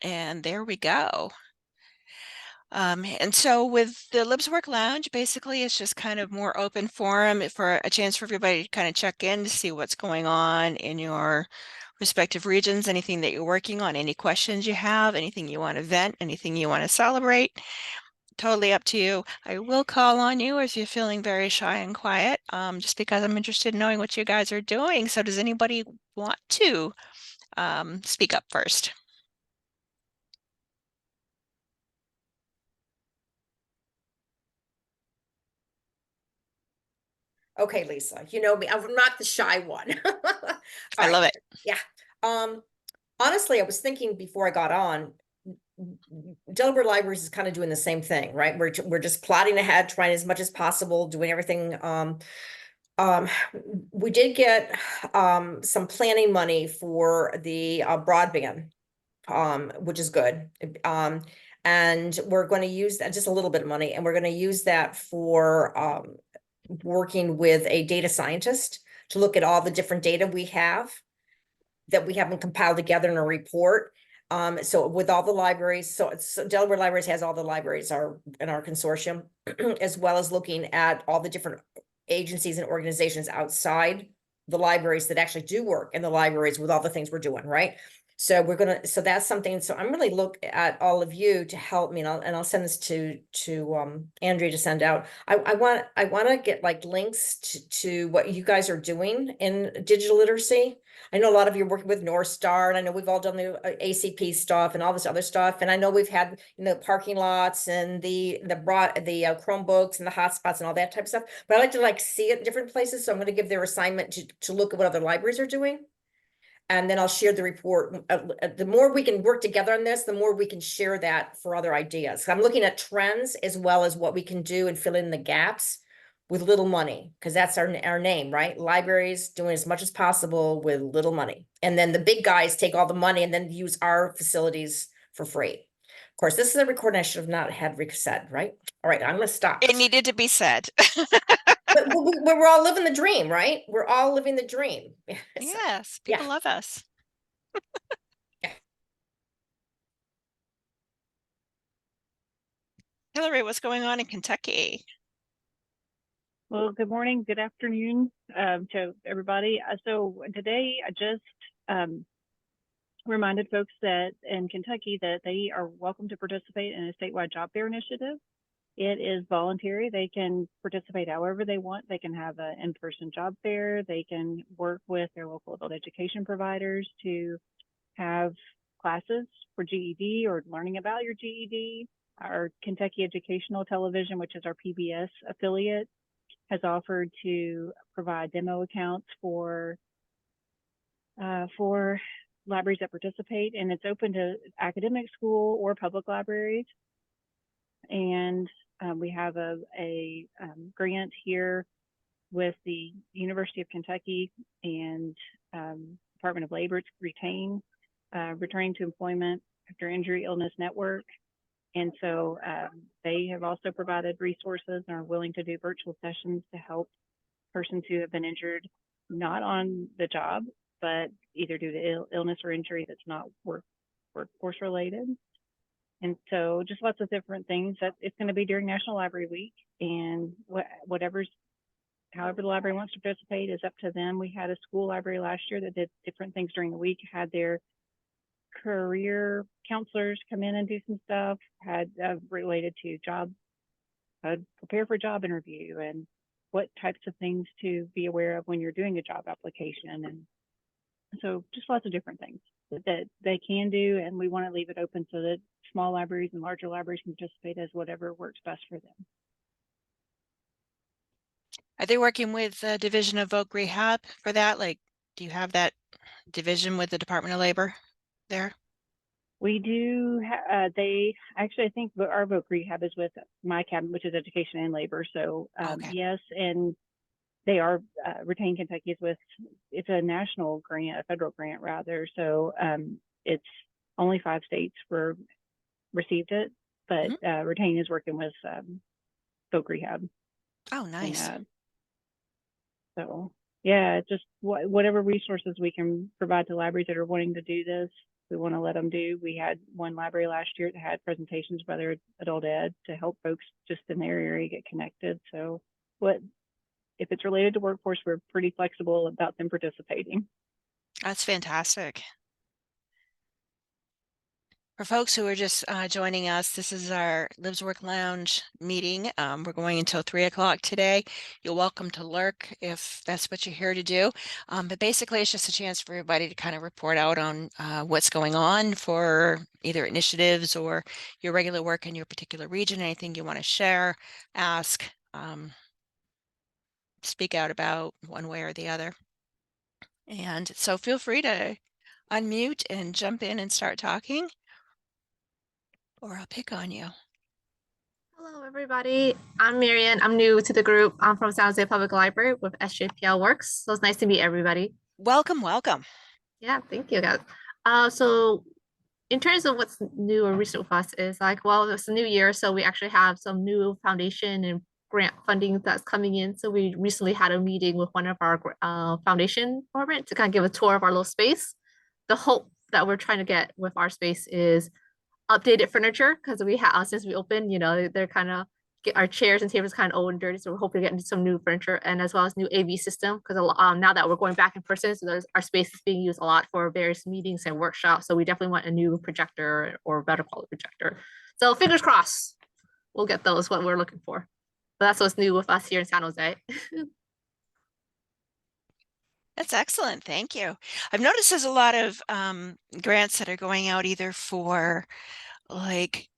And there we go. And so with the LibsWork Lounge, basically it's just kind of more open forum for a chance for everybody to kind of check in to see what's going on in your respective regions, anything that you're working on, any questions you have, anything you want to vent, anything you want to celebrate. Totally up to you. I will call on you if you're feeling very shy and quiet, just because I'm interested in knowing what you guys are doing. So does anybody want to speak up first? Okay, Lisa, you know me, I'm not the shy one. All I right. love it. Yeah. Um, Honestly, I was thinking before I got on, Delaware Libraries is kind of doing the same thing, right? We're just plotting ahead, trying as much as possible, doing everything. Um, we did get some planning money for the broadband, which is good. And we're going to use that, just a little bit of money, and we're going to use that for working with a data scientist to look at all the different data we have that we haven't compiled together in a report. So with all the libraries, so Delaware Libraries has all the libraries are in our consortium, as well as looking at all the different agencies and organizations outside the libraries that actually do work in the libraries with all the things we're doing, right? So that's something. So I'm really look at all of you to help me, and I'll send this to Andrea to send out. I want to get like links to what you guys are doing in digital literacy. I know a lot of you are working with North Star, and I know we've all done the ACP stuff and all this other stuff. And I know we've had, parking lots and the Chromebooks and the hotspots and all that type of stuff. But I like to like see it in different places. So I'm going to give their assignment to look at what other libraries are doing. And then I'll share the report. The more we can work together on this, the more we can share that for other ideas. I'm looking at trends as well as what we can do and fill in the gaps with little money, because that's our name, right? Libraries doing as much as possible with little money. And then the big guys take all the money and then use our facilities for free. Of course, this is a recording I should have not had Rick said, right? All right, I'm going to stop. It needed to be said. But we're all living the dream, right? We're all living the dream. So, Yes, yeah. people love us. Hillary, what's going on in Kentucky? Well, good morning, good afternoon to everybody. So today I just reminded folks that in Kentucky that they are welcome to participate in a statewide job fair initiative. It is voluntary. They can participate however they want. They can have an in-person job fair. They can work with their local adult education providers to have classes for GED or learning about your GED. Our Kentucky Educational Television, which is our PBS affiliate, has offered to provide demo accounts for libraries that participate, and it's open to academic school or public libraries. And we have a grant here with the University of Kentucky and Department of Labor to returning to employment after injury illness network. And so they have also provided resources and are willing to do virtual sessions to help persons who have been injured, not on the job, but either due to illness or injury that's not workforce related. And so just lots of different things. That it's going to be during National Library Week, and however the library wants to participate is up to them. We had a school library last year that did different things during the week, had their career counselors come in and do some stuff, had related to prepare for a job interview and what types of things to be aware of when you're doing a job application. And so just lots of different things that they can do. And we want to leave it open so that small libraries and larger libraries can participate as whatever works best for them. Are they working with the Division of Voc Rehab for that? Like, do you have that division with the Department of Labor there? We do. They actually, I think our Voc Rehab is with my cabinet, which is Education and Labor. So Okay. yes, and they are Retain Kentucky is with. It's a national grant, a federal grant rather. So it's only 5 states received it, but Retain is working with Voc Rehab. Oh, nice. And, so yeah, just whatever resources we can provide to libraries that are wanting to do this, we want to let them do. We had one library last year that had presentations by their adult ed to help folks just in their area get connected. So what if it's related to workforce, we're pretty flexible about them participating. That's fantastic. For folks who are just joining us, this is our LibsWork Lounge meeting. We're going until 3 o'clock today. You're welcome to lurk if that's what you're here to do. But basically, it's just a chance for everybody to kind of report out on what's going on for either initiatives or your regular work in your particular region, anything you want to share, ask, speak out about one way or the other. And so feel free to unmute and jump in and start talking, or I'll pick on you. Hello, everybody. I'm Marian. I'm new to the group. I'm from San Jose Public Library with SJPL Works. So it's nice to meet everybody. Welcome, welcome. Yeah, thank you, guys. So in terms of what's new or recent with us is like, well, it's a new year, so we actually have some new foundation and grant funding that's coming in. So we recently had a meeting with one of our foundation department to kind of give a tour of our little space. The hope that we're trying to get with our space is updated furniture because we have since we opened, they're kind of get our chairs and tables kind of old and dirty. So we're hoping to get into some new furniture and as well as new AV system because now that we're going back in person, so our space is being used a lot for various meetings and workshops. So we definitely want a new projector or better quality projector. So fingers crossed, we'll get those what we're looking for. But that's what's new with us here in San Jose. That's excellent. Thank you. I've noticed there's a lot of grants that are going out either for, like,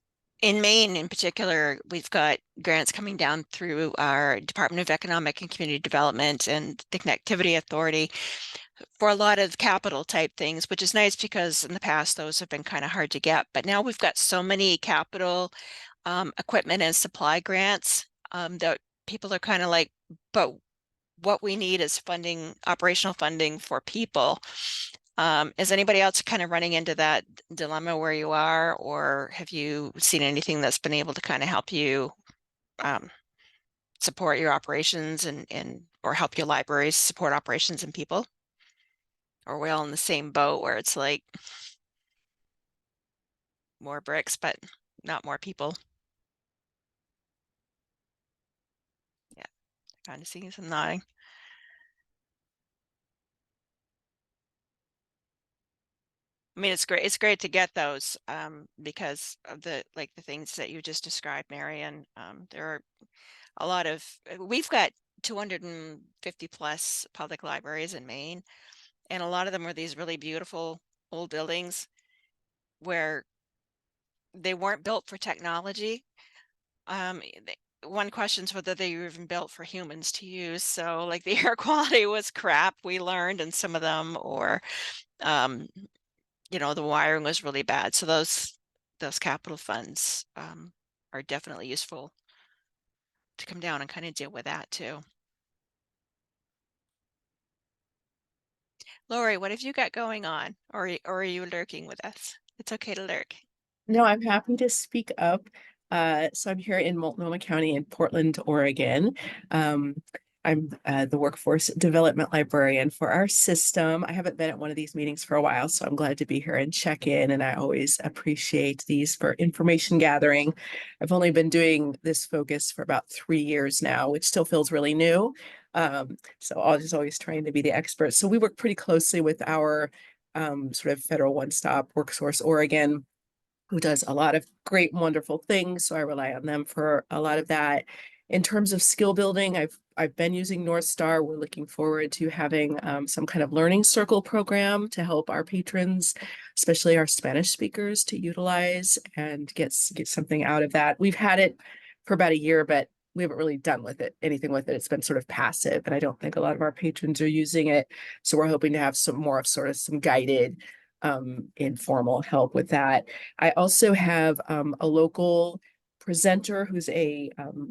in Maine in particular, we've got grants coming down through our Department of Economic and Community Development and the Connectivity Authority for a lot of capital type things, which is nice because in the past those have been kind of hard to get. But now we've got so many capital equipment and supply grants that people are kind of like, but what we need is funding, operational funding for people. Is anybody else kind of running into that dilemma where you are, or have you seen anything that's been able to kind of help you support your operations and or help your libraries support operations and people? Or are we all in the same boat where it's like more bricks, but not more people? Yeah, kind of seeing some nodding. I mean, it's great. It's great to get those because of the things that you just described, Marian. There are a lot of we've got 250 plus public libraries in Maine, and a lot of them are these really beautiful old buildings where they weren't built for technology. One questions whether they were even built for humans to use. So, like, the air quality was crap, we learned in some of them, or the wiring was really bad. So those capital funds are definitely useful to come down and kind of deal with that too. Lori, what have you got going on? Or are you lurking with us? It's okay to lurk. No, I'm happy to speak up. So I'm here in Multnomah County in Portland, Oregon. I'm the workforce development librarian for our system. I haven't been at one of these meetings for a while, so I'm glad to be here and check in. And I always appreciate these for information gathering. I've only been doing this focus for about 3 years now, which still feels really new. So I was always trying to be the expert. So we work pretty closely with our sort of federal one-stop WorkSource Oregon, who does a lot of great, wonderful things. So I rely on them for a lot of that. In terms of skill building, I've been using North Star. We're looking forward to having some kind of learning circle program to help our patrons, especially our Spanish speakers, to utilize and get something out of that. We've had it for about a year, but we haven't really done anything with it. It's been sort of passive, and I don't think a lot of our patrons are using it. So we're hoping to have some more of sort of some guided informal help with that. I also have a local presenter who's a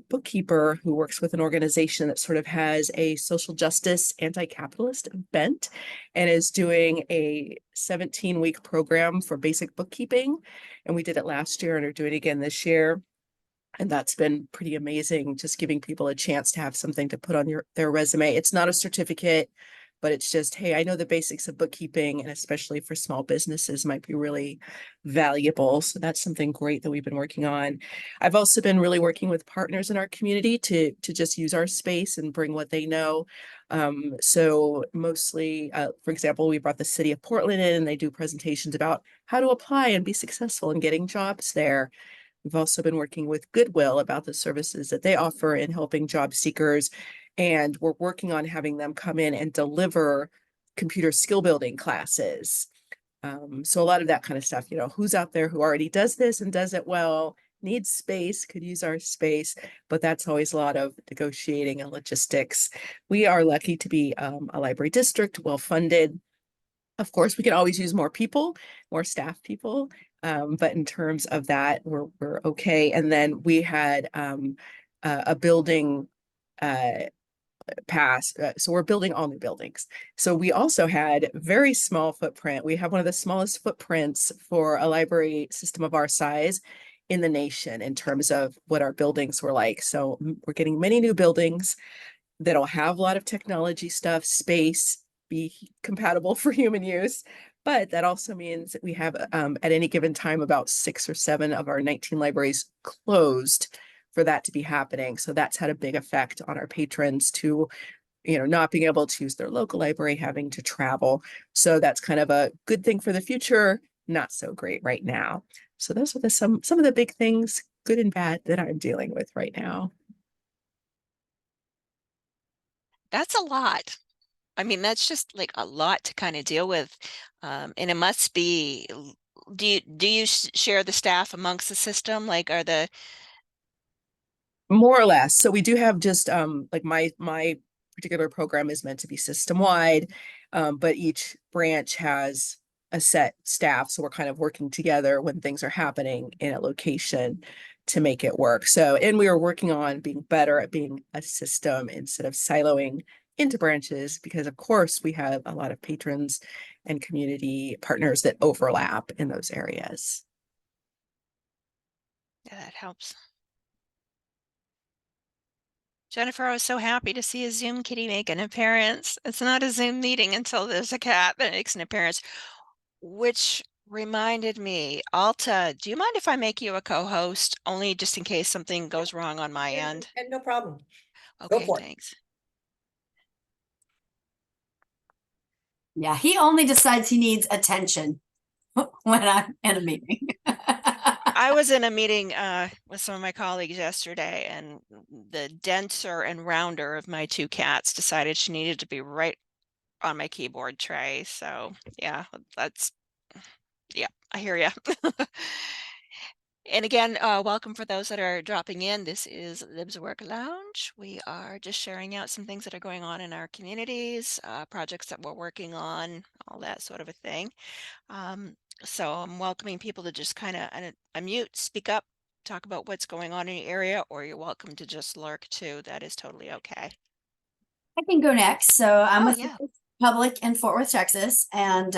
bookkeeper who works with an organization that sort of has a social justice anti-capitalist bent and is doing a 17-week program for basic bookkeeping. And we did it last year and are doing it again this year. And that's been pretty amazing, just giving people a chance to have something to put on their resume. It's not a certificate, but it's just, hey, I know the basics of bookkeeping, and especially for small businesses might be really valuable. So that's something great that we've been working on. I've also been really working with partners in our community to just use our space and bring what they know. So mostly, for example, we brought the city of Portland in, and they do presentations about how to apply and be successful in getting jobs there. We've also been working with Goodwill about the services that they offer in helping job seekers. And we're working on having them come in and deliver computer skill building classes. So a lot of that kind of stuff, who's out there who already does this and does it well, needs space, could use our space, but that's always a lot of negotiating and logistics. We are lucky to be a library district, well funded. Of course, we can always use more people, more staff people. But in terms of that, we're okay. And then we had a building pass. So we're building all new buildings. So we also had very small footprint. We have one of the smallest footprints for a library system of our size in the nation in terms of what our buildings were like. So we're getting many new buildings that'll have a lot of technology stuff, space, be compatible for human use. But that also means that we have at any given time about 6 or 7 of our 19 libraries closed for that to be happening. So that's had a big effect on our patrons to, not being able to use their local library, having to travel. So that's kind of a good thing for the future, not so great right now. So those are some of the big things, good and bad, that I'm dealing with right now. That's a lot. I mean, that's just like a lot to kind of deal with. And it must be, do you share the staff amongst the system? Like, are the More or less. So we do have just like my particular program is meant to be system wide, but each branch has a set staff. So we're kind of working together when things are happening in a location to make it work. So, and we are working on being better at being a system instead of siloing into branches, because of course we have a lot of patrons and community partners that overlap in those areas. Yeah, that helps. Jennifer, I was so happy to see a Zoom kitty make an appearance. It's not a Zoom meeting until there's a cat that makes an appearance, which reminded me, Alta, do you mind if I make you a co-host, only just in case something goes wrong on my end? And no problem. Go Okay, for it. thanks. Yeah, he only decides he needs attention when I'm in a meeting. I was in a meeting with some of my colleagues yesterday, and the denser and rounder of my 2 cats decided she needed to be right on my keyboard tray. So yeah, yeah, I hear you. And again, welcome for those that are dropping in. This is LibsWork Lounge. We are just sharing out some things that are going on in our communities, projects that we're working on, all that sort of a thing. So I'm welcoming people to just kind of unmute, speak up, talk about what's going on in your area, or you're welcome to just lurk too. That is totally okay. I can go next. So I'm Oh, with yeah. Public in Fort Worth, Texas. And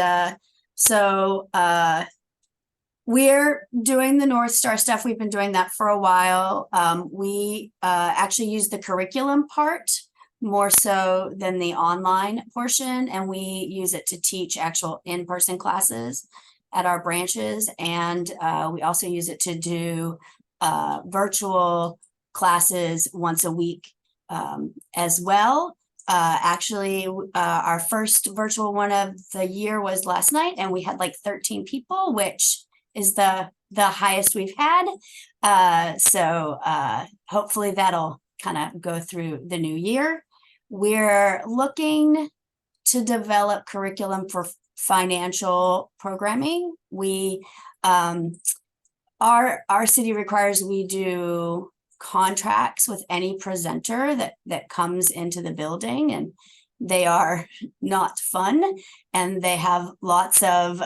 we're doing the North Star stuff. We've been doing that for a while. We actually use the curriculum part more so than the online portion. And we use it to teach actual in-person classes at our branches. And we also use it to do virtual classes once a week as well. Actually, our first virtual one of the year was last night, and we had like 13 people, which is the highest we've had. So hopefully that'll kind of go through the new year. We're looking to develop curriculum for financial programming. We our city requires we do contracts with any presenter that comes into the building, and they are not fun, and they have lots of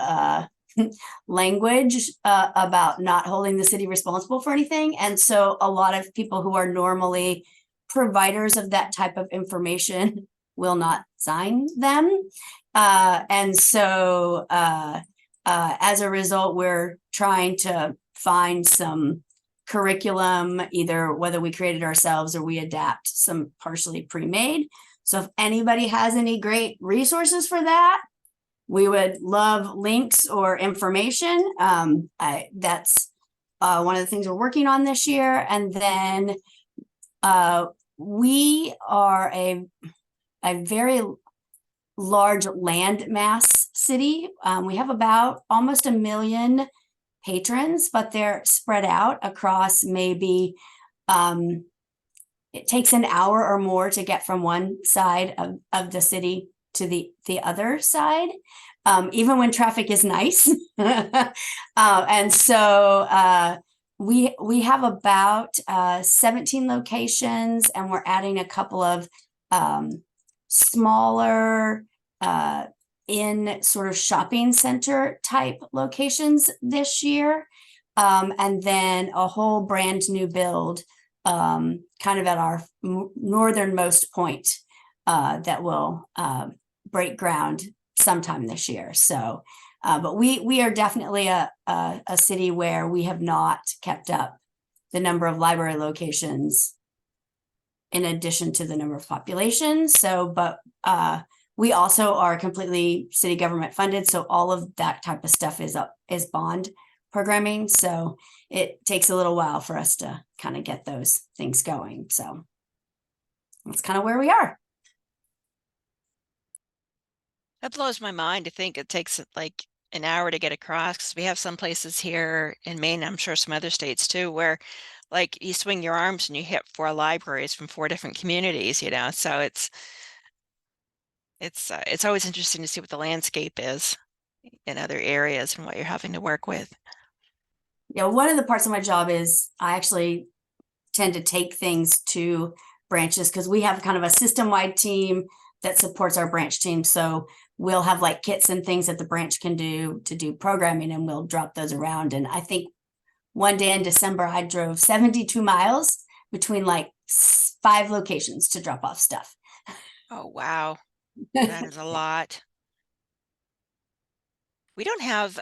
language about not holding the city responsible for anything. And so a lot of people who are normally providers of that type of information will not sign them. And so as a result, we're trying to find some curriculum, either whether we create it ourselves or we adapt some partially pre-made. So if anybody has any great resources for that, we would love links or information. That's one of the things we're working on this year. And then we are a very large land mass city. We have about almost 1 million patrons, but they're spread out across maybe it takes an hour or more to get from one side of the city to the other side, even when traffic is nice. And so we have about 17 locations, and we're adding a couple of smaller in sort of shopping center type locations this year. And then a whole brand new build kind of at our northernmost point that will break ground sometime this year. So, but we are definitely a city where we have not kept up the number of library locations in addition to the number of population. So, but we also are completely city government funded. So all of that type of stuff is bond programming. So it takes a little while for us to kind of get those things going. So that's kind of where we are. That blows my mind to think it takes like an hour to get across, because we have some places here in Maine, I'm sure some other states too, where like you swing your arms and you hit 4 libraries from 4 different communities, you know. So it's always interesting to see what the landscape is in other areas and what you're having to work with. Yeah, one of the parts of my job is I actually tend to take things to branches because we have kind of a system-wide team that supports our branch team. So we'll have like kits and things that the branch can do to do programming, and we'll drop those around. And I think one day in December, I drove 72 miles between like 5 locations to drop off stuff. Oh, wow. That is a lot. We don't have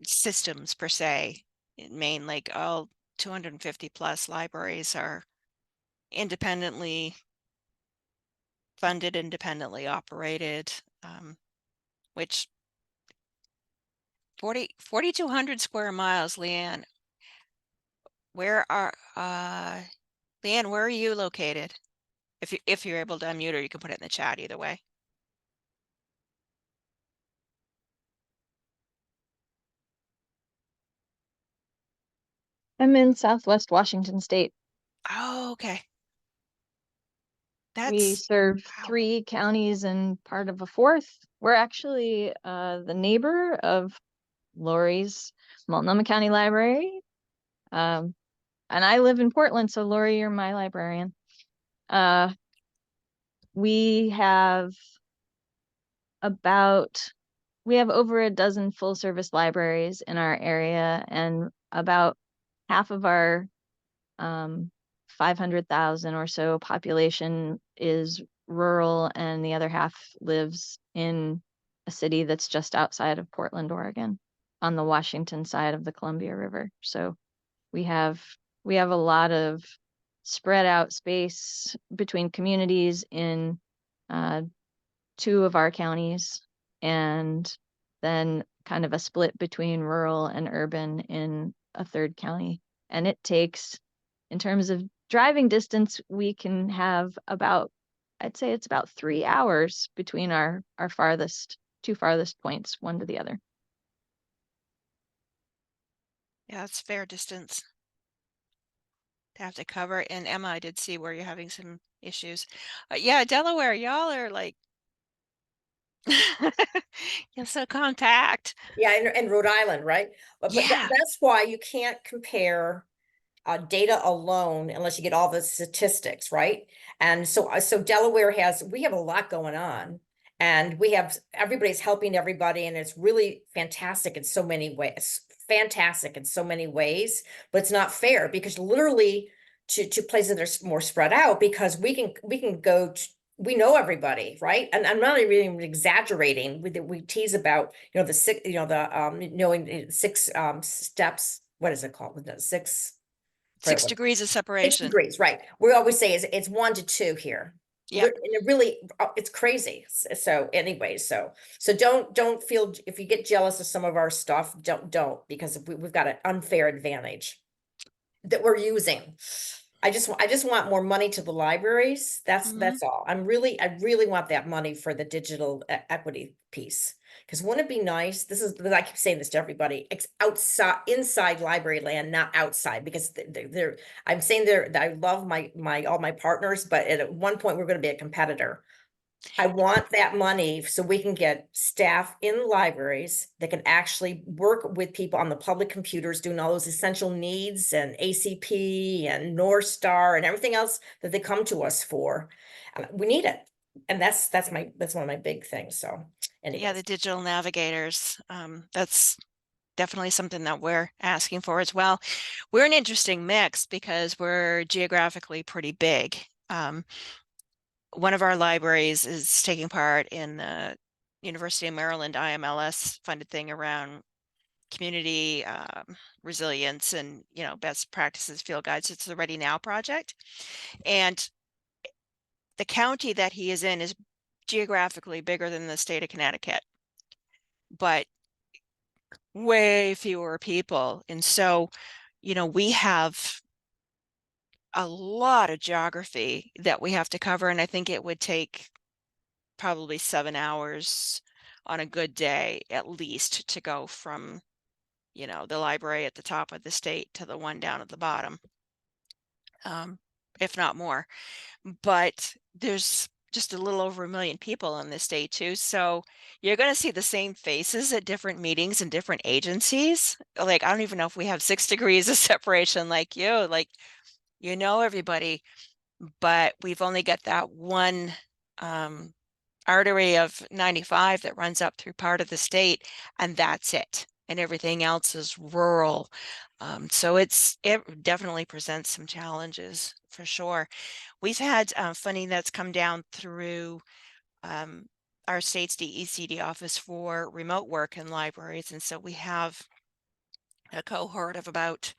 systems per se in Maine. Like all 250 plus libraries are independently funded, independently operated, which 4,200 square miles. Leanne, where are Leanne, where are you located? If you're able to unmute, or you can put it in the chat, either way. I'm in Southwest Washington State. Oh, okay. We That's serve wow. 3 counties and part of a 4th. We're actually the neighbor of Lori's Multnomah County Library. And I live in Portland, so Lori, you're my librarian. We have over a dozen full service libraries in our area, and about half of our 500,000 or so population is rural, and the other half lives in a city that's just outside of Portland, Oregon, on the Washington side of the Columbia River. So we have a lot of spread out space between communities in 2 of our counties, and then kind of a split between rural and urban in a 3rd county. And it takes, in terms of driving distance, we can have I'd say it's about 3 hours between our 2 farthest points, one to the other. Yeah, it's fair distance to have to cover. And Emma, I did see where you're having some issues. Yeah, Delaware, y'all are like you're so compact. Yeah, and Rhode Island, right? But Yeah. that's why you can't compare data alone unless you get all the statistics, right? And so Delaware we have a lot going on, and everybody's helping everybody, and it's really fantastic in so many ways. But it's not fair because literally to places that are more spread out, because we can go to, we know everybody, right? And I'm not even exaggerating. We tease about, the 6, knowing 6 steps, what is it called? With the 6. 6 degrees of 6 separation. degrees, right? We always say it's 1 to 2 here. Yeah. And it really, it's crazy. So anyway, so don't feel, if you get jealous of some of our stuff, don't, because we've got an unfair advantage that we're using. I just want more money to the libraries. Mhm. That's all. I really want that money for the digital equity piece. Because wouldn't it be nice? I keep saying this to everybody. It's inside library land, not outside. Because I'm saying that I love all my partners, but at one point we're going to be a competitor. I want that money so we can get staff in the libraries that can actually work with people on the public computers, doing all those essential needs and ACP and North Star and everything else that they come to us for. We need it. And that's one of my big things. So Yeah, anyway. the digital navigators. That's definitely something that we're asking for as well. We're an interesting mix because we're geographically pretty big. One of our libraries is taking part in the University of Maryland IMLS funded thing around community resilience and best practices field guides. It's the Ready Now project, and the county that he is in is geographically bigger than the state of Connecticut, but way fewer people. And so, we have a lot of geography that we have to cover, and I think it would take probably 7 hours on a good day at least to go from the library at the top of the state to the one down at the bottom, if not more. But there's just a little over 1 million people in this state too, so you're going to see the same faces at different meetings and different agencies. Like, I don't even know if we have 6 degrees of separation like you, like everybody, but we've only got that one artery of 95 that runs up through part of the state, and that's it. And everything else is rural. So it definitely presents some challenges for sure. We've had funding that's come down through our state's DECD office for remote work in libraries. And so we have a cohort of about,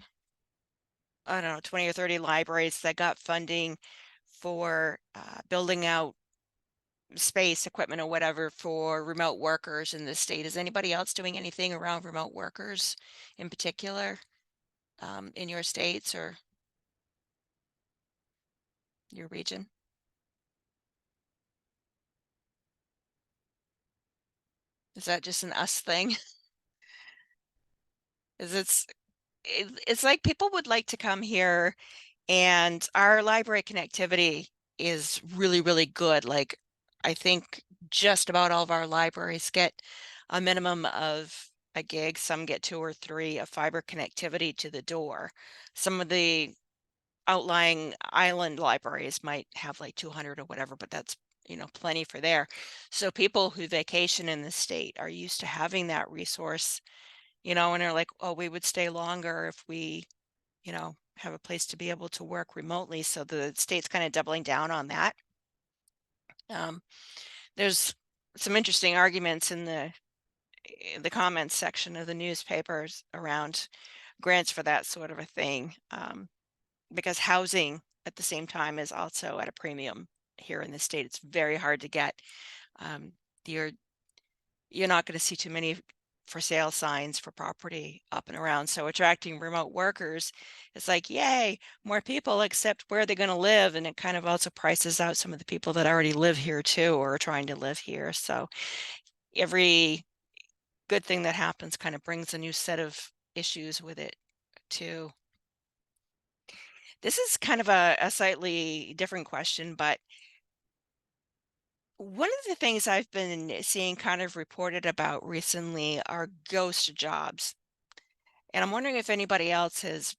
I don't know, 20 or 30 libraries that got funding for building out space, equipment, or whatever for remote workers in the state. Is anybody else doing anything around remote workers in particular in your states or your region? Is that just an us thing? It's like people would like to come here, and our library connectivity is really, really good. Like, I think just about all of our libraries get a minimum of a gig. Some get 2 or 3 of fiber connectivity to the door. Some of the outlying island libraries might have like 200 or whatever, but that's plenty for there. So people who vacation in the state are used to having that resource, and they're like, oh, we would stay longer if we have a place to be able to work remotely. So the state's kind of doubling down on that. There's some interesting arguments in the comments section of the newspapers around grants for that sort of a thing, because housing at the same time is also at a premium here in the state. It's very hard to get. You're not going to see too many for sale signs for property up and around. So attracting remote workers, it's like, yay, more people, except where they're going to live. And it kind of also prices out some of the people that already live here too, or are trying to live here. So every good thing that happens kind of brings a new set of issues with it too. This is kind of a slightly different question, but one of the things I've been seeing kind of reported about recently are ghost jobs. And I'm wondering if anybody else has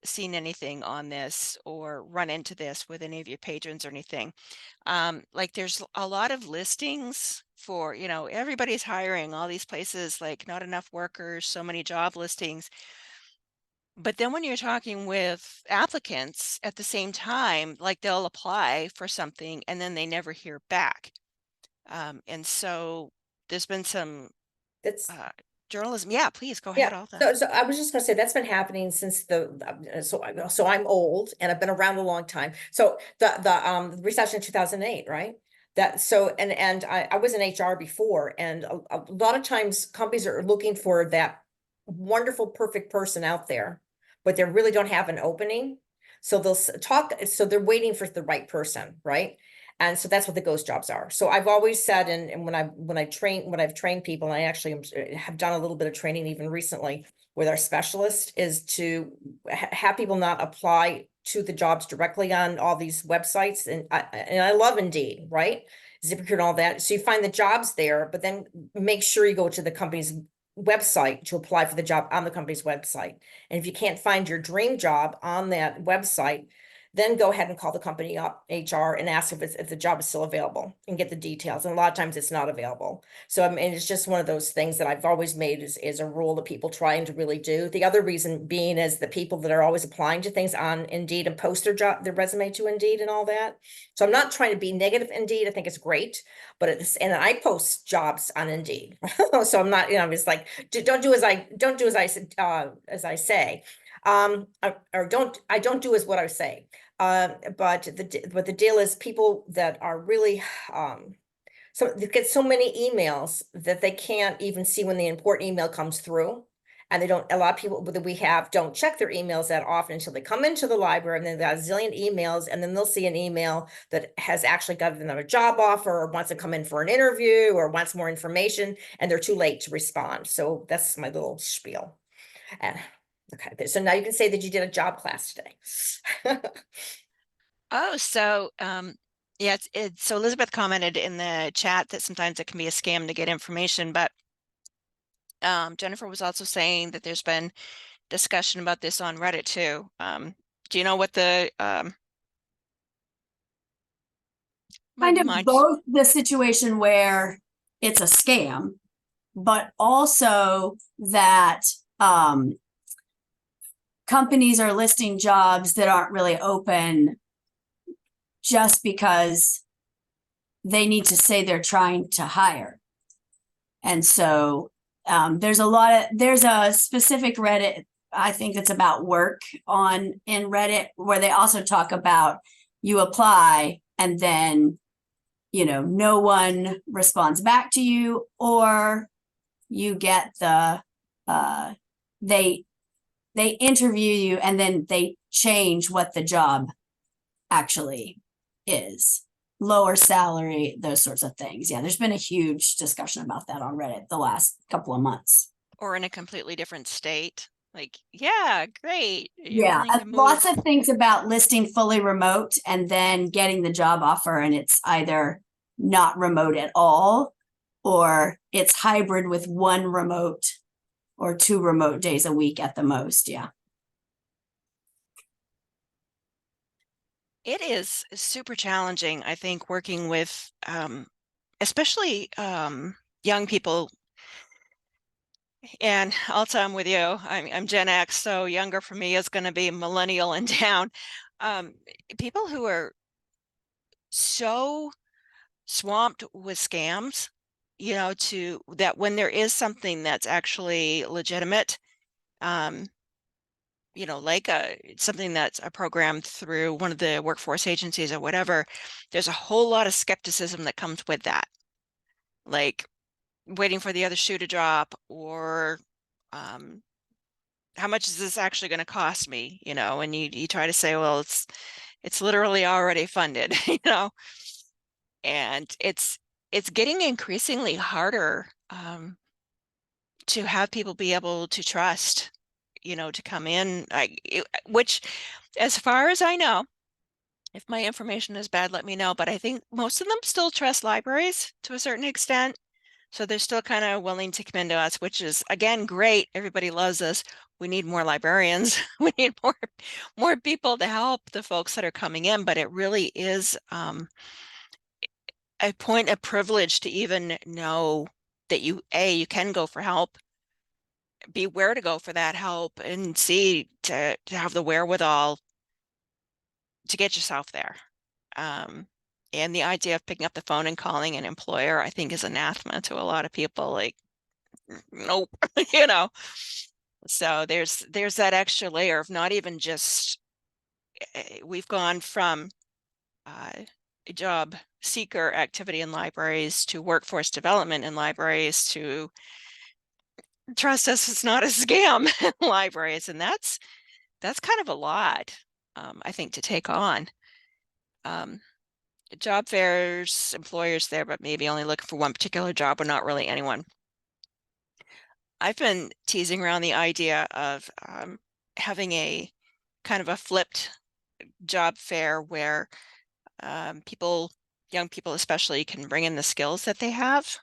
seen anything on this or run into this with any of your patrons or anything. Like, there's a lot of listings for, everybody's hiring all these places, like not enough workers, so many job listings. But then when you're talking with applicants at the same time, like they'll apply for something and then they never hear back. And so there's been some That's journalism. Yeah, please go ahead, Yeah, Alta. so I was just gonna say, that's been happening since so I'm old and I've been around a long time. So the recession of 2008, right? That, so, and I was in HR before, and a lot of times companies are looking for that wonderful, perfect person out there, but they really don't have an opening. So they'll talk, so they're waiting for the right person, right? And so that's what the ghost jobs are. So I've always said, and when I've trained people, and I actually have done a little bit of training even recently with our specialist, is to have people not apply to the jobs directly on all these websites. And I love Indeed, right? ZipRecruiter and all that. So you find the jobs there, but then make sure you go to the company's website to apply for the job on the company's website. And if you can't find your dream job on that website, then go ahead and call the company up, HR, and ask if the job is still available and get the details. And a lot of times it's not available. So I mean, it's just one of those things that I've always made is a rule that people trying to really do. The other reason being is the people that are always applying to things on Indeed and post their resume to Indeed and all that. So I'm not trying to be negative Indeed. I think it's great, but and I post jobs on Indeed. So I'm not, it's like, don't do as I say. Or don't do as what I say. But the deal is, people that are really so they get so many emails that they can't even see when the important email comes through. And they don't, a lot of people that we have don't check their emails that often until they come into the library, and then they got a zillion emails, and then they'll see an email that has actually got them a job offer, or wants to come in for an interview, or wants more information, and they're too late to respond. So that's my little spiel. And okay, so now you can say that you did a job class today. Oh, so yeah, so Elizabeth commented in the chat that sometimes it can be a scam to get information, but Jennifer was also saying that there's been discussion about this on Reddit too. Do you know what the Kind of mind? both the situation where it's a scam, but also that companies are listing jobs that aren't really open just because they need to say they're trying to hire. And so there's a specific Reddit, I think it's about work in Reddit, where they also talk about you apply and then, no one responds back to you, or you get they interview you and then they change what the job actually is. Lower salary, those sorts of things. Yeah, there's been a huge discussion about that on Reddit the last couple of months. Or in a completely different state. Like, yeah, great. You're Yeah, willing to move. lots of things about listing fully remote and then getting the job offer, and it's either not remote at all, or it's hybrid with one remote or 2 remote days a week at the most. Yeah. It is super challenging, I think, working with especially young people. And also, I'm with you. I'm Gen X, so younger for me is going to be millennial and down. People who are so swamped with scams, to that when there is something that's actually legitimate, like something that's a program through one of the workforce agencies or whatever, there's a whole lot of skepticism that comes with that. Like waiting for the other shoe to drop, or how much is this actually going to cost me? And you try to say, well, it's literally already funded, and it's getting increasingly harder to have people be able to trust, to come in, which, as far as I know, if my information is bad, let me know, but I think most of them still trust libraries to a certain extent. So they're still kind of willing to come into us, which is, again, great. Everybody loves us. We need more librarians. We need more people to help the folks that are coming in. But it really is a point of privilege to even know that you can go for help, be where to go for that help, and see to have the wherewithal to get yourself there. And the idea of picking up the phone and calling an employer, I think, is anathema to a lot of people. Like, Nope. You know, so there's that extra layer of not even just we've gone from a job seeker activity in libraries to workforce development in libraries to trust us, it's not a scam in libraries, and that's kind of a lot, I think, to take on. Job fairs, employers there, but maybe only looking for one particular job, or not really anyone. I've been teasing around the idea of having a kind of a flipped job fair where people, young people especially, can bring in the skills that they have,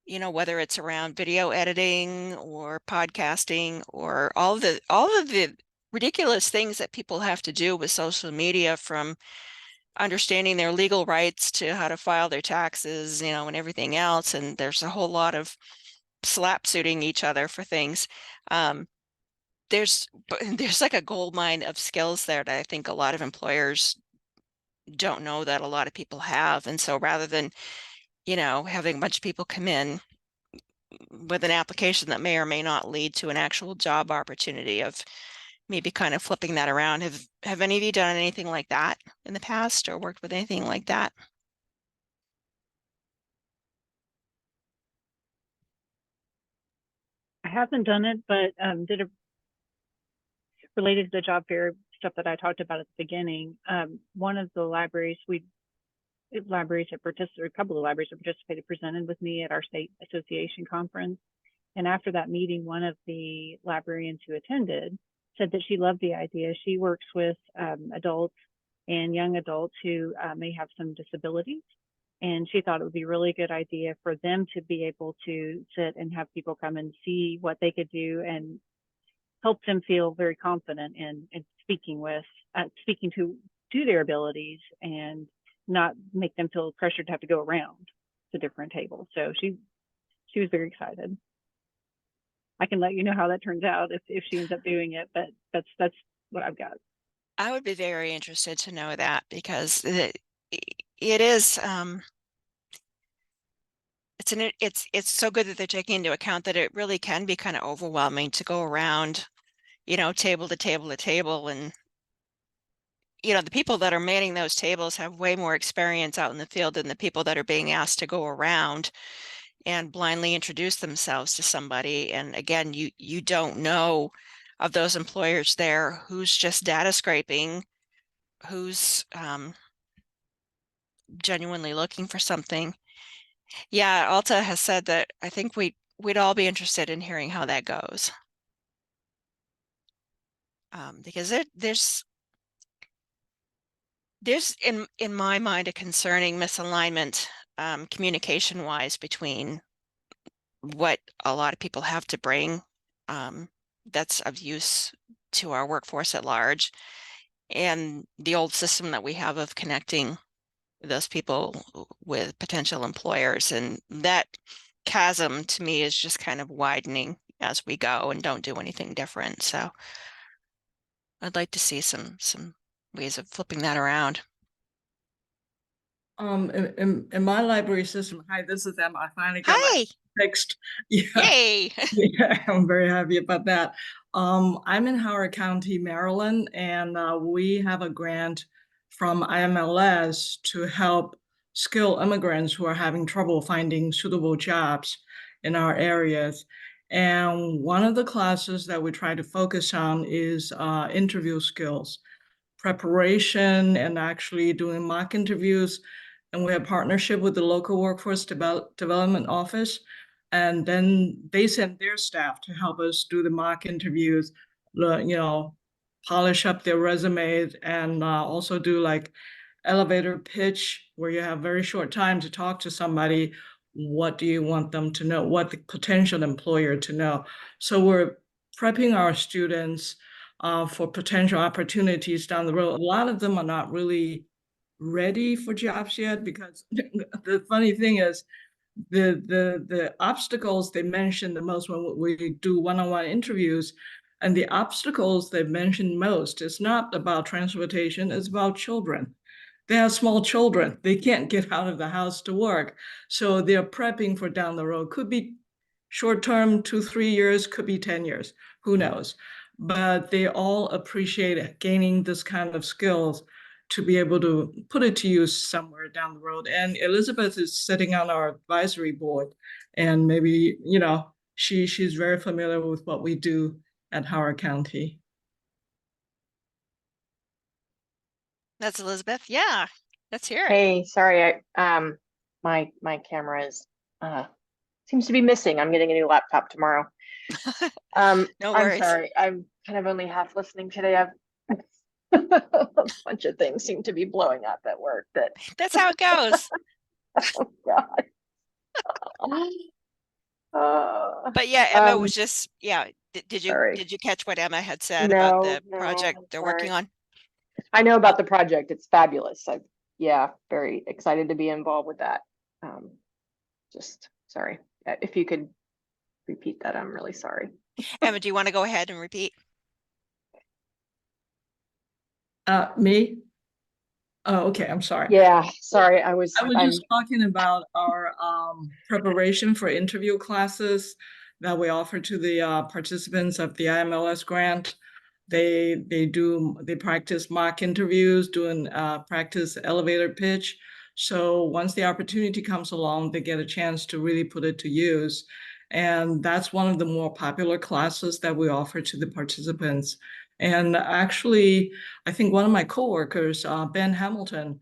you know, whether it's around video editing or podcasting or all of the ridiculous things that people have to do with social media, from understanding their legal rights to how to file their taxes, you know, and everything else. And there's a whole lot of slap suiting each other for things. Um, there's like a gold mine of skills there that I think a lot of employers don't know that a lot of people have. And so rather than, you know, having a bunch of people come in with an application that may or may not lead to an actual job opportunity, of maybe kind of flipping that around. Have any of you done anything like that in the past, or worked with anything like that? I haven't done it, but did it related to the job fair stuff that I talked about at the beginning. One of the libraries libraries that participated, a couple of libraries that participated, presented with me at our state association conference. And after that meeting, one of the librarians who attended said that she loved the idea. She works with adults and young adults who may have some disabilities. And she thought it would be a really good idea for them to be able to sit and have people come and see what they could do, and help them feel very confident in speaking to their abilities, and not make them feel pressured to have to go around to different tables. So she was very excited. I can let you know how that turns out if she ends up doing it, but that's what I've got. I would be very interested to know that, because it is it's so good that they're taking into account that it really can be kind of overwhelming to go around, you know, table to table to table. And you know, the people that are manning those tables have way more experience out in the field than the people that are being asked to go around and blindly introduce themselves to somebody. And again, you don't know of those employers there who's just data scraping, who's genuinely looking for something. Yeah, Alta has said that I think we'd all be interested in hearing how that goes. Because there's in my mind a concerning misalignment, communication wise, between what a lot of people have to bring, that's of use to our workforce at large, and the old system that we have of connecting those people with potential employers. And that chasm to me is just kind of widening as we go and don't do anything different. So I'd like to see some ways of flipping that around. In my library system, hi, this is Emma. I finally got my Hi, fixed. Yeah, yay. yeah, I'm very happy about that. I'm in Howard County, Maryland, and we have a grant from IMLS to help skilled immigrants who are having trouble finding suitable jobs in our areas. And one of the classes that we try to focus on is interview skills, preparation, and actually doing mock interviews. And we have partnership with the local workforce development office. And then they send their staff to help us do the mock interviews, you know, polish up their resumes, and also do like elevator pitch where you have very short time to talk to somebody. What do you want them to know? What the potential employer to know? So we're prepping our students for potential opportunities down the road. A lot of them are not really ready for jobs yet, because the funny thing is the obstacles they mention the most when we do one-on-one interviews, and the obstacles they mention most is not about transportation, it's about children. They have small children, they can't get out of the house to work, so they're prepping for down the road. Could be short term, 2-3 years, could be 10 years, who knows? But they all appreciate gaining this kind of skills to be able to put it to use somewhere down the road. And Elizabeth is sitting on our advisory board, and maybe, she's very familiar with what we do at Howard County. That's Elizabeth. Yeah, let's hear it. Hey, sorry, my camera is seems to be missing. I'm getting a new laptop tomorrow. No I'm worries. sorry. I'm kind of only half listening today. I've a bunch of things seem to be blowing up at work that That's how it goes. oh God. But yeah, Emma was just, yeah. Did you sorry. did you catch what Emma had said about the No, project I'm they're working sorry. on? I know about the project. It's fabulous. Yeah, very excited to be involved with that. Just sorry. If you could repeat that, I'm really sorry. Emma, do you want to go ahead and repeat? Me? Oh, okay, I'm sorry. Yeah, sorry. I was just talking about our preparation for interview classes that we offer to the participants of the IMLS grant. They practice mock interviews, doing practice elevator pitch. So once the opportunity comes along, they get a chance to really put it to use. And that's one of the more popular classes that we offer to the participants. And actually, I think one of my coworkers, Ben Hamilton,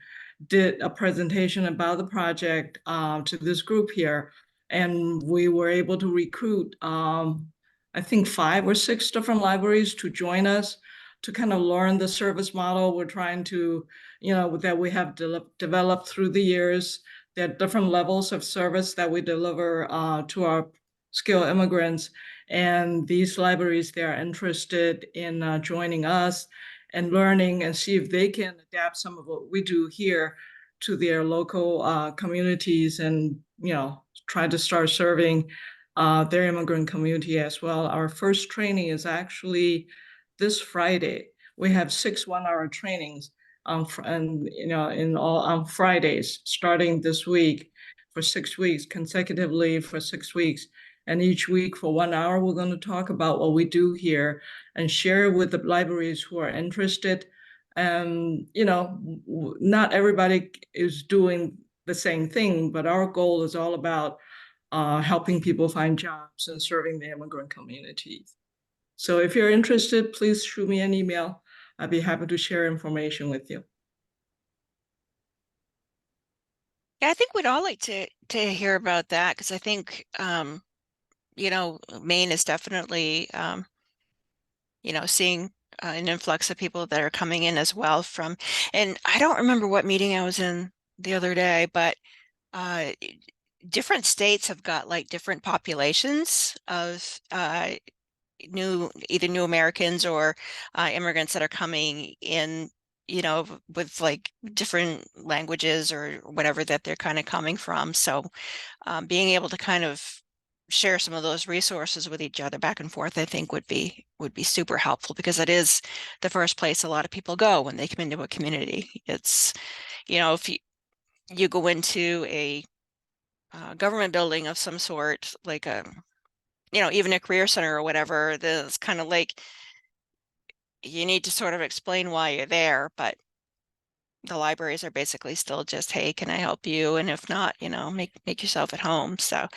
did a presentation about the project to this group here. And we were able to recruit, I think 5 or 6 different libraries to join us to kind of learn the service model we're trying to, that we have developed through the years. There are different levels of service that we deliver to our skilled immigrants. And these libraries, they are interested in joining us and learning and see if they can adapt some of what we do here to their local communities and, try to start serving their immigrant community as well. Our first training is actually this Friday. We have 6 one-hour trainings on Fridays starting this week for 6 weeks, consecutively for 6 weeks. And each week for 1 hour, we're going to talk about what we do here and share with the libraries who are interested. And, not everybody is doing the same thing, but our goal is all about helping people find jobs and serving the immigrant communities. So if you're interested, please shoot me an email. I'd be happy to share information with you. Yeah, I think we'd all like to hear about that because I think Maine is definitely seeing an influx of people that are coming in as well from, and I don't remember what meeting I was in the other day, but different states have got like different populations of either new Americans or immigrants that are coming in, with like different languages or whatever that they're kind of coming from. So being able to kind of share some of those resources with each other back and forth, I think would be super helpful because it is the first place a lot of people go when they come into a community. It's, if you go into a government building of some sort, like even a career center or whatever, it's kind of like you need to sort of explain why you're there, but the libraries are basically still just, hey, can I help you? And if not, make yourself at home. So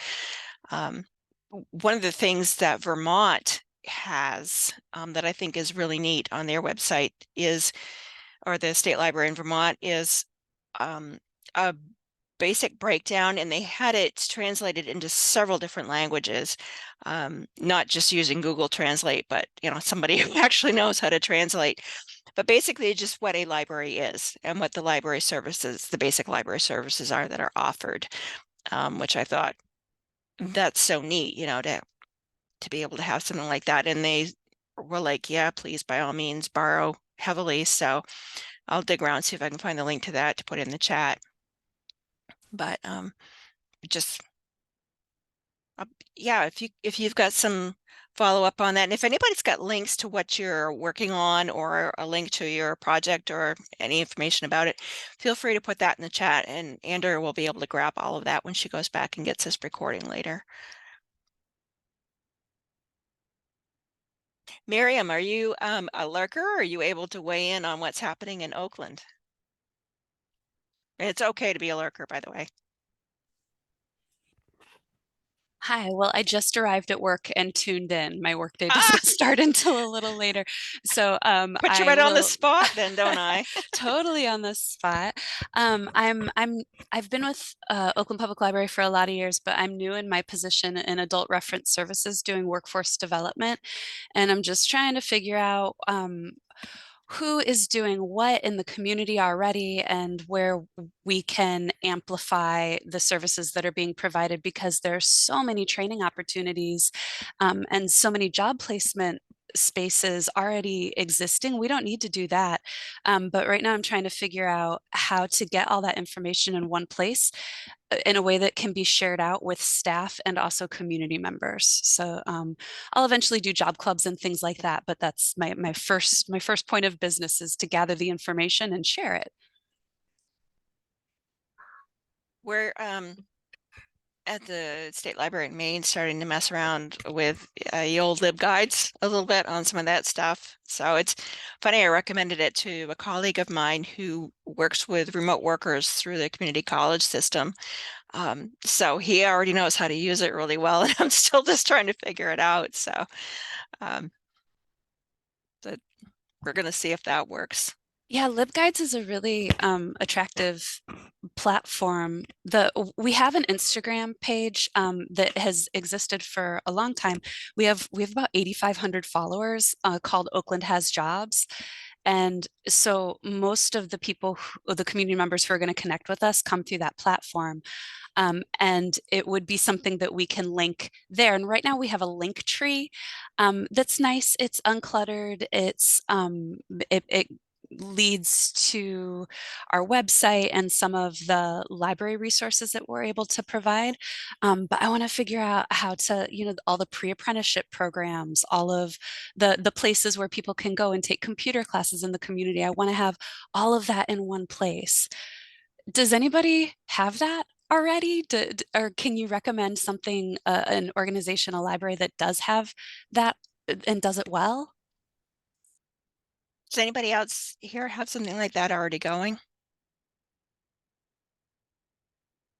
one of the things that Vermont has that I think is really neat on their website or the state library in Vermont is a basic breakdown, and they had it translated into several different languages, not just using Google Translate, but somebody who actually knows how to translate. But basically just what a library is and what the library services, the basic library services are that are offered, which I thought that's so neat, to be able to have something like that. And they were like, yeah, please, by all means, borrow heavily. So I'll dig around, see if I can find the link to that to put in the chat. But just yeah, if you've got some follow up on that, and if anybody's got links to what you're working on or a link to your project or any information about it, feel free to put that in the chat, and Andrea will be able to grab all of that when she goes back and gets this recording later. Miriam, are you a lurker? Or are you able to weigh in on what's happening in Oakland? It's okay to be a lurker, by the way. Hi, well, I just arrived at work and tuned in. My workday Ah, doesn't start until a little later. So put you I right on the will spot then, don't I? totally on the spot. I've been with Oakland Public Library for a lot of years, but I'm new in my position in adult reference services doing workforce development. And I'm just trying to figure out who is doing what in the community already and where we can amplify the services that are being provided, because there are so many training opportunities and so many job placement spaces already existing. We don't need to do that. But right now I'm trying to figure out how to get all that information in one place in a way that can be shared out with staff and also community members. So I'll eventually do job clubs and things like that, but that's my first point of business is to gather the information and share it. We're at the State Library in Maine starting to mess around with the old LibGuides a little bit on some of that stuff. So it's funny, I recommended it to a colleague of mine who works with remote workers through the community college system. So he already knows how to use it really well, and I'm still just trying to figure it out. So that we're going to see if that works. Yeah, LibGuides is a really attractive platform. We have an Instagram page that has existed for a long time. We have about 8,500 followers called Oakland Has Jobs. And so most of the people, the community members who are going to connect with us come through that platform. And it would be something that we can link there. And right now we have a link tree that's nice. It's uncluttered. It leads to our website and some of the library resources that we're able to provide. But I want to figure out how to, all the pre-apprenticeship programs, all of the places where people can go and take computer classes in the community. I want to have all of that in one place. Does anybody have that already? Or can you recommend something, an organization, a library that does have that and does it well? Does anybody else here have something like that already going?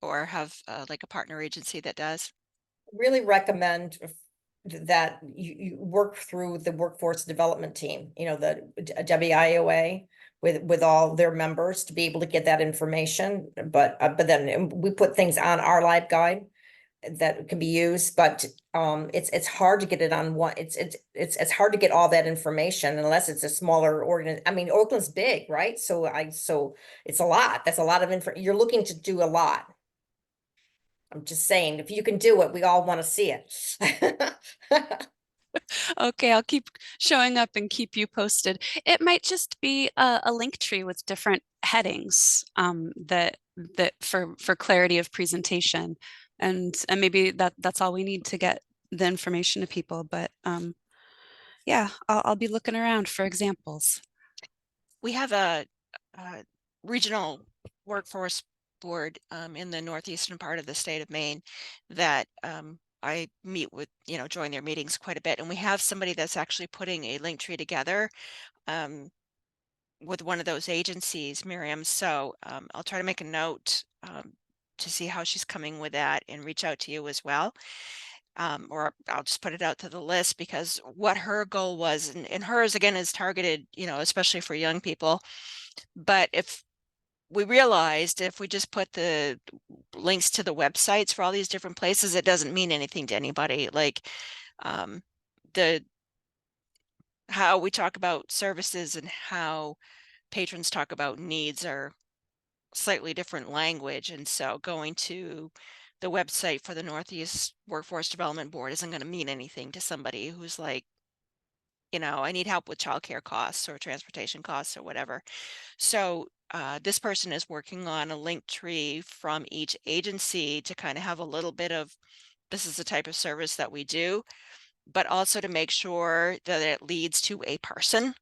Or have like a partner agency that does? Really recommend that you work through the workforce development team, the WIOA with all their members to be able to get that information. But then we put things on our live guide that can be used, but it's hard to get it on one. It's hard to get all that information unless it's a smaller I mean, Oakland's big, right? So it's a lot. That's a lot of info. You're looking to do a lot. I'm just saying, if you can do it, we all want to see it. Okay, I'll keep showing up and keep you posted. It might just be a link tree with different headings that for clarity of presentation, and maybe that's all we need to get the information to people. But yeah, I'll be looking around for examples. We have a regional workforce board in the northeastern part of the state of Maine that I meet with, join their meetings quite a bit. And we have somebody that's actually putting a link tree together with one of those agencies, Miriam. So I'll try to make a note to see how she's coming with that and reach out to you as well. Or I'll just put it out to the list, because what her goal was, and hers again is targeted, especially for young people. But if we realized if we just put the links to the websites for all these different places, it doesn't mean anything to anybody. Like the how we talk about services and how patrons talk about needs are slightly different language. And so going to the website for the Northeast Workforce Development Board isn't going to mean anything to somebody who's like, I need help with childcare costs or transportation costs or whatever. So this person is working on a link tree from each agency to kind of have a little bit of, this is the type of service that we do, but also to make sure that it leads to a person.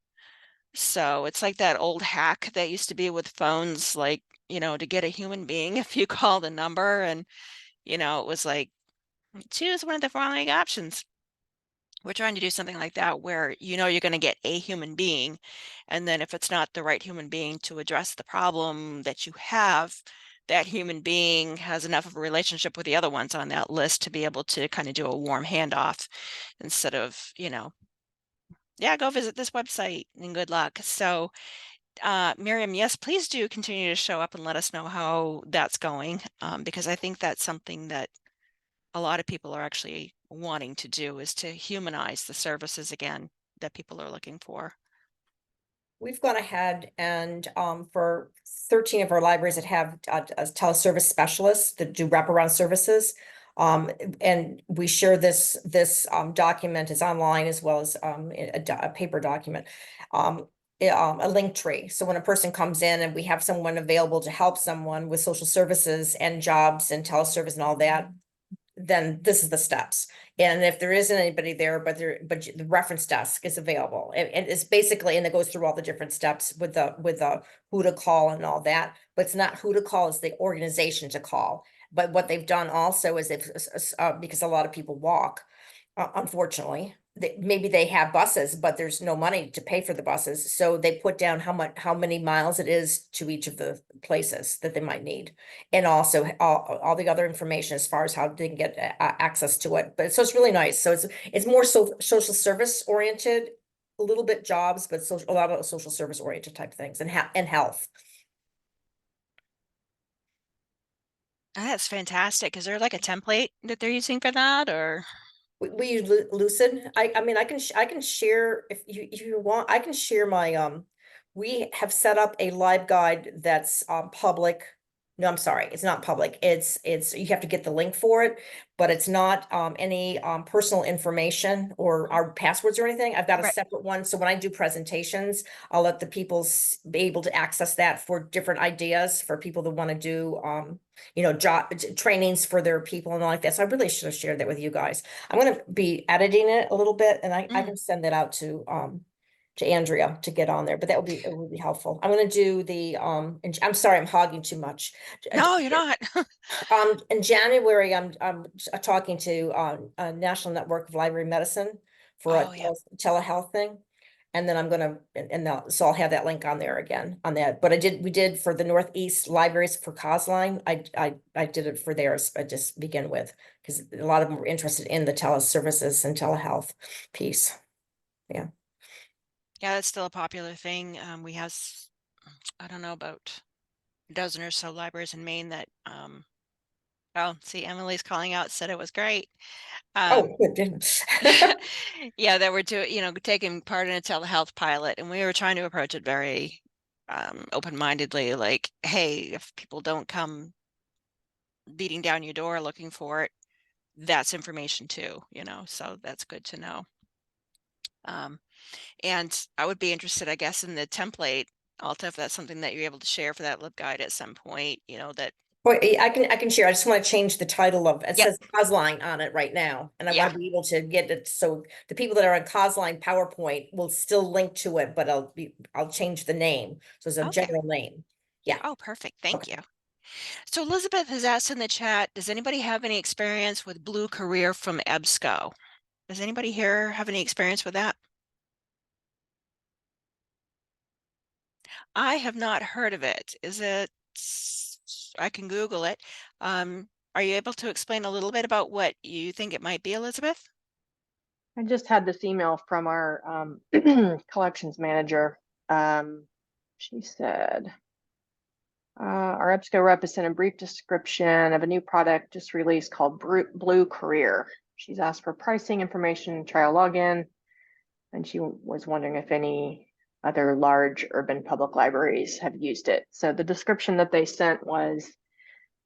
So it's like that old hack that used to be with phones, like, to get a human being, if you call the number and, it was like, choose one of the following options. we're trying to do something like that where you know you're going to get a human being, and then if it's not the right human being to address the problem that you have, that human being has enough of a relationship with the other ones on that list to be able to kind of do a warm handoff instead of, you know, yeah, go visit this website and good luck. So, Miriam, yes, please do continue to show up and let us know how that's going, because I think that's something that a lot of people are actually wanting to do, is to humanize the services again that people are looking for. We've gone ahead and for 13 of our libraries that have teleservice specialists that do wraparound services. And we share this document is online as well as a paper document. A link tree. So when a person comes in and we have someone available to help someone with social services and jobs and teleservice and all that, then this is the steps. And if there isn't anybody there, but the reference desk is available. And it's basically, and it goes through all the different steps with the who to call and all that, but it's not who to call, it's the organization to call. But what they've done also is because a lot of people walk, unfortunately, maybe they have buses, but there's no money to pay for the buses. So they put down how many miles it is to each of the places that they might need. And also all the other information as far as how they can get access to it. But so it's really nice. So it's more social service oriented, a little bit jobs, but a lot of social service oriented type things and health. That's fantastic. Is there like a template that they're using for that, or? We use Lucid. I mean, I can share if you want, I can share my, we have set up a live guide that's public. No, I'm sorry, it's not public. It's, you have to get the link for it, but it's not any personal information or our passwords or anything. I've got a Right. separate one. So when I do presentations, I'll let the people be able to access that for different ideas for people that want to do you know, job trainings for their people and all like that. So I really should have shared that with you guys. I'm going to be editing it a little bit, and I can send that out to Andrea to get on there, but it would be helpful. I'm going to do the and I'm sorry, I'm hogging too much. No, you're not. In January, I'm talking to a National Network of Library Medicine for a Oh, yeah. telehealth thing. And then I'm gonna, so I'll have that link on there again on that. But we did for the Northeast libraries for COSLine. I did it for theirs, I just begin with, because a lot of them were interested in the teleservices and telehealth piece. Yeah. Yeah, that's still a popular thing. We have, I don't know, about a dozen or so libraries in Maine that, oh, see, Emily's calling out, said it was great. Oh, good. Yeah, that we're doing, you know, taking part in a telehealth pilot, and we were trying to approach it very open-mindedly, like, hey, if people don't come beating down your door looking for it, that's information too, you know, so that's good to know. And I would be interested, I guess, in the template, Alta, if that's something that you're able to share for that LibGuide at some point, you know, that. Well, I can share. I just want to change the title of it. Yep. Says COSLine on it right now, and I Yeah. want to be able to get it so the people that are on COSLine PowerPoint will still link to it, but I'll change the name, so it's a Okay. general name. Yeah. Oh, perfect. Thank Okay. you. So Elizabeth has asked in the chat, does anybody have any experience with Blue Career from EBSCO? Does anybody here have any experience with that? I have not heard of it. Is it, I can Google it. Are you able to explain a little bit about what you think it might be, Elizabeth? I just had this email from our collections manager. She said, our EBSCO rep has sent a brief description of a new product just released called Blue Career. She's asked for pricing information, trial login, and she was wondering if any other large urban public libraries have used it. So the description that they sent was,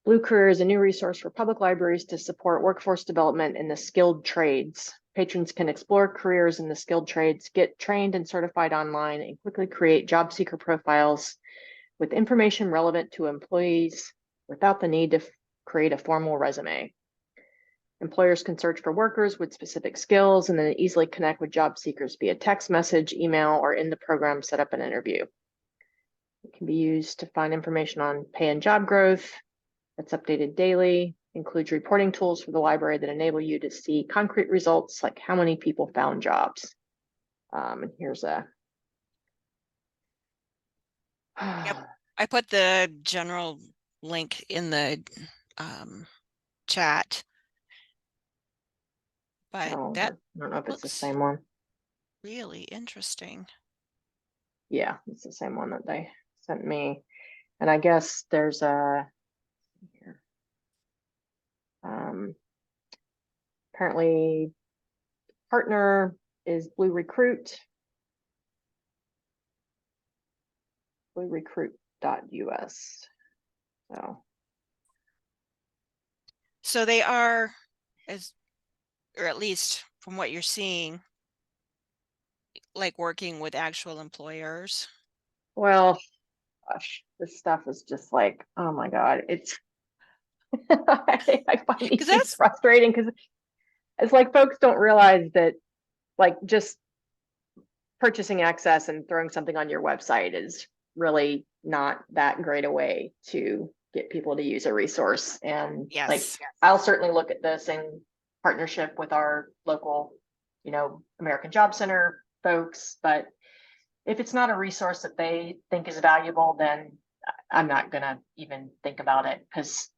Blue Career is a new resource for public libraries to support workforce development in the skilled trades. Patrons can explore careers in the skilled trades, get trained and certified online, and quickly create job seeker profiles with information relevant to employees without the need to create a formal resume. Employers can search for workers with specific skills and then easily connect with job seekers via text message, email, or in the program set up an interview. It can be used to find information on pay and job growth that's updated daily. includes reporting tools for the library that enable you to see concrete results, like how many people found jobs. And here's a I put the general link in the chat, but oh, that I don't know if it's the looks same one. really interesting. Yeah, it's the same one that they sent me. And I guess there's a here. Apparently partner is Blue Recruit. bluerecruit.us. So they are, as or at least from what you're seeing, like working with actual employers. Well, gosh, this stuff is just like, oh my God, it's I find these 'Cause things that's frustrating because it's like folks don't realize that like just purchasing access and throwing something on your website is really not that great a way to get people to use a resource. And like, yes. I'll certainly look at this in partnership with our local, American Job Center folks, but if it's not a resource that they think is valuable, then I'm not gonna even think about it, because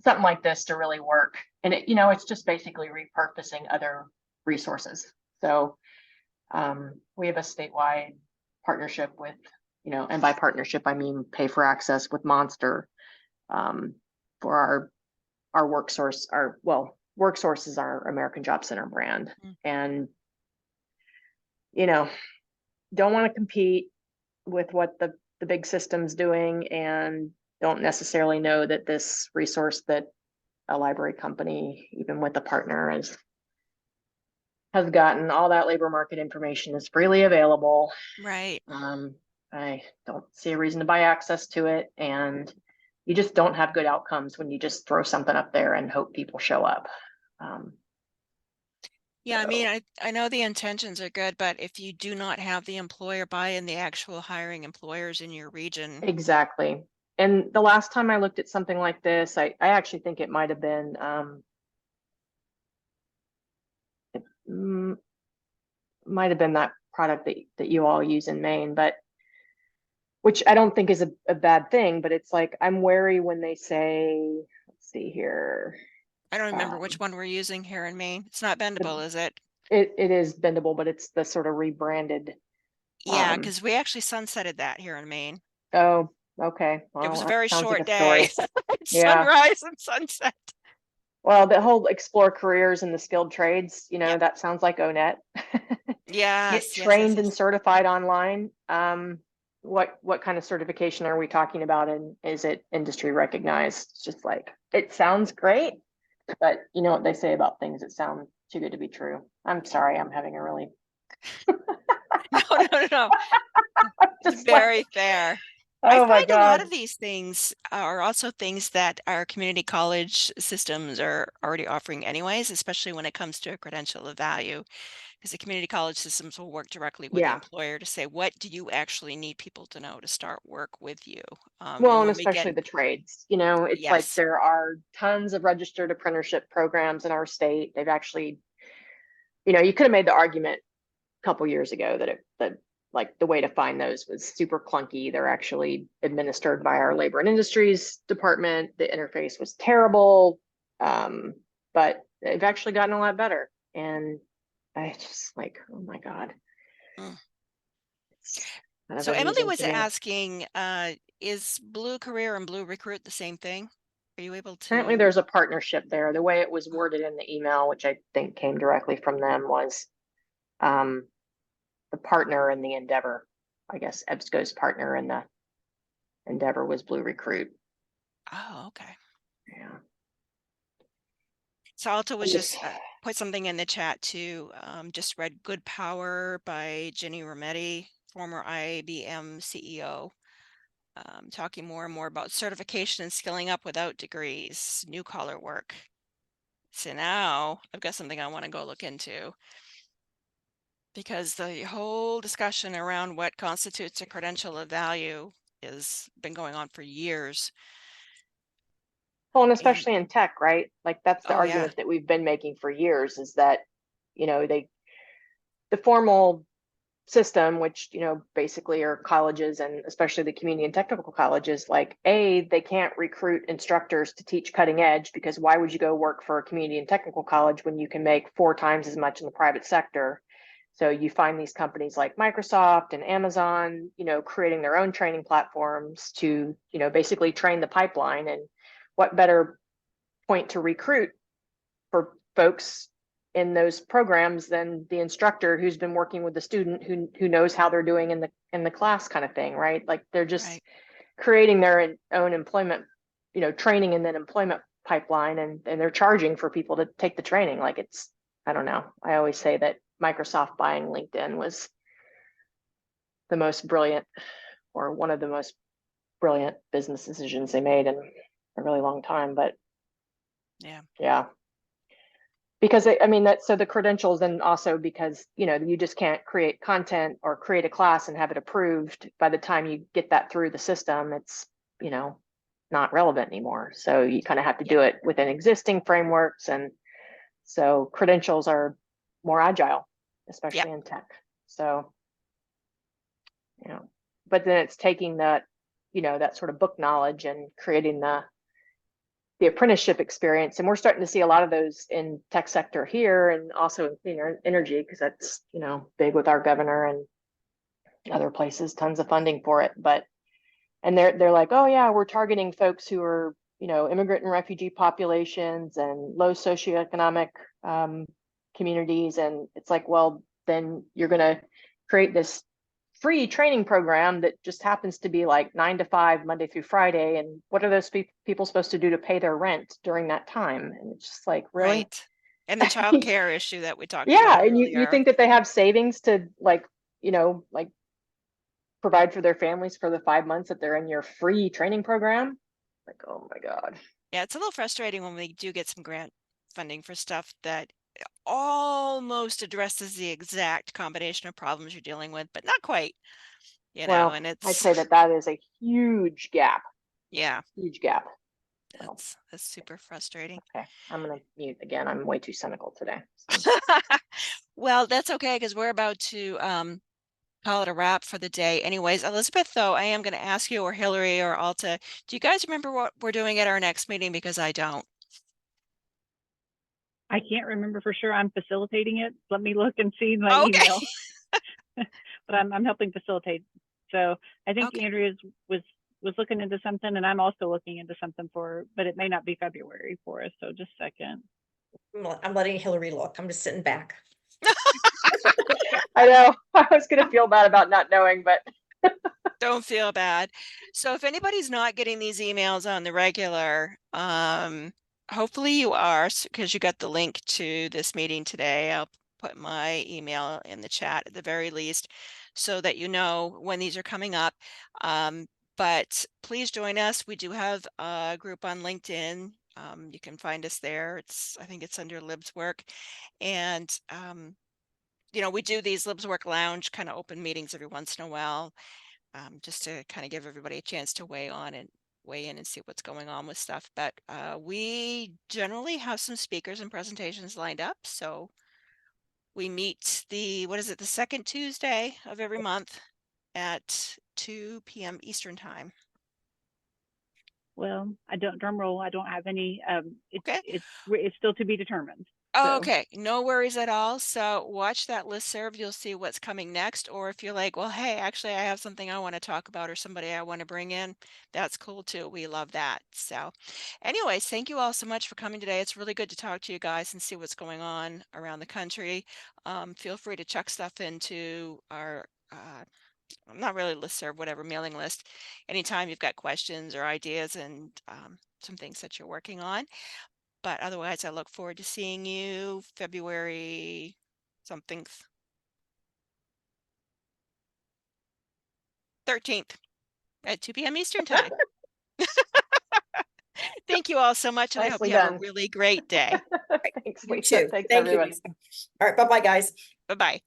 something like this to really work, and it's just basically repurposing other resources. So we have a statewide partnership with, and by partnership, I mean pay for access with Monster for our work source, work source is our American Job Center brand. And, don't want to compete with what the big system's doing, and don't necessarily know that this resource that a library company, even with a partner, has gotten all that labor market information is freely available. Right. I don't see a reason to buy access to it, and you just don't have good outcomes when you just throw something up there and hope people show up. Yeah, I mean, I know the intentions are good, but if you do not have the employer buy-in, the actual hiring employers in your region. Exactly. And the last time I looked at something like this, I actually think it might have been that product that you all use in Maine, but which I don't think is a bad thing, but it's like, I'm wary when they say, let's see here. I don't remember which one we're using here in Maine. It's not bendable, is it? It is bendable, but it's the sort of rebranded. Yeah, because we actually sunsetted that here in Maine. Oh, okay. It was Well, a that very sounds like short a day. story. Yeah. Sunrise and sunset. Well, the whole explore careers in the skilled trades, Yep. that sounds like ONET. Yes, Get yes, trained yes. and certified online. What kind of certification are we talking about, and is it industry recognized? It's just like, it sounds great, but you know what they say about things that sound too good to be true. I'm sorry, I'm having a really No. It's just like, very fair. I oh my find a lot God. of these things are also things that our community college systems are already offering anyways, especially when it comes to a credential of value, because the community college systems will work directly with the Yeah. employer to say, what do you actually need people to know to start work with you? Well, And and when we get, especially the trades, it's like yes, there are tons of registered apprenticeship programs in our state. They've actually, you could have made the argument a couple years ago that like the way to find those was super clunky. They're actually administered by our labor and industries department. The interface was terrible. But they've actually gotten a lot better. And I just like, oh my God. Mm. It's kind of So Emily amusing was to me. asking, is Blue Career and Blue Recruit the same thing? Are you able Apparently to? there's a partnership there. The way it was worded in the email, which I think came directly from them, was the partner in the endeavor. I guess EBSCO's partner in the endeavor was Blue Recruit. Oh, okay. Yeah. So Alta was just put something in the chat too. Just read Good Power by Jenny Rometty, former IBM CEO, talking more and more about certification and skilling up without degrees, new collar work. So now I've got something I want to go look into, because the whole discussion around what constitutes a credential of value has been going on for years. Well, and especially in tech, right? Like that's the Oh, yeah. argument that we've been making for years is that, the formal system, which, basically are colleges and especially the community and technical colleges, like they can't recruit instructors to teach cutting edge because why would you go work for a community and technical college when you can make 4 times as much in the private sector? So you find these companies like Microsoft and Amazon, creating their own training platforms to, basically train the pipeline. And what better point to recruit for folks in those programs than the instructor who's been working with the student who knows how they're doing in the class kind of thing, right? Like they're just Right. creating their own employment, training and then employment pipeline, and they're charging for people to take the training. Like it's, I don't know. I always say that Microsoft buying LinkedIn was the most brilliant, or one of the most brilliant business decisions they made in a really long time. But yeah, because so the credentials, and also because you just can't create content or create a class and have it approved by the time you get that through the system. It's not relevant anymore, so you kind of have to do it within existing frameworks. And so credentials are more agile, especially in tech. So but then it's taking that that sort of book knowledge and creating the apprenticeship experience. And we're starting to see a lot of those in tech sector here, and also in clean energy, because that's, big with our governor and other places, tons of funding for it. And they're like, oh yeah, we're targeting folks who are, immigrant and refugee populations and low socioeconomic communities. And it's like, well, then you're going to create this free training program that just happens to be like 9 to 5 Monday through Friday. And what are those people supposed to do to pay their rent during that time? And it's just like, really? Right. And the child care issue that we talked Yeah, about and you earlier. think that they have savings to like provide for their families for the 5 months that they're in your free training program? Like, oh my God. Yeah, it's a little frustrating when we do get some grant funding for stuff that almost addresses the exact combination of problems you're dealing with, but not quite, Well, and I'd it's, say that is a huge gap. yeah, Huge gap. So, that's super frustrating. okay, I'm gonna mute again. I'm way too cynical today. Well, that's okay, because we're about to call it a wrap for the day. Anyways, Elizabeth, though, I am going to ask you, or Hillary or Alta, do you guys remember what we're doing at our next meeting? Because I don't. I can't remember for sure. I'm facilitating it. Let me look and see my Okay. email. But I'm helping facilitate. So I think Okay. Andrea's was looking into something, and I'm also looking into something but it may not be February for us. So just a second. I'm letting Hillary look. I'm just sitting back. I know. I was gonna feel bad about not knowing, but Don't feel bad. So if anybody's not getting these emails on the regular, hopefully you are, because you got the link to this meeting today. I'll put my email in the chat at the very least, so that you know when these are coming up. But please join us. We do have a group on LinkedIn. You can find us there. I think it's under LibsWork. And we do these LibsWork Lounge kind of open meetings every once in a while. Just to kind of give everybody a chance to weigh in and see what's going on with stuff. But we generally have some speakers and presentations lined up. So we meet the second Tuesday of every month at 2 p.m. Eastern time. Well, drum roll. I don't have any. Okay. It's still to be determined. Oh, okay, no worries at all. So watch that listserv. You'll see what's coming next. Or if you're like, well, hey, actually, I have something I want to talk about or somebody I want to bring in, that's cool too. We love that. So anyways, thank you all so much for coming today. It's really good to talk to you guys and see what's going on around the country. Feel free to chuck stuff into our not really listserv, whatever, mailing list, anytime you've got questions or ideas and some things that you're working on. But otherwise, I look forward to seeing you February something 13th at 2 p.m. Eastern time. Thank you all so much, and I hope nicely you have a done. really great day. Thanks, You Lisa. too. Thanks, Thank you, everyone. Lisa. All right, bye-bye, guys. Bye-bye.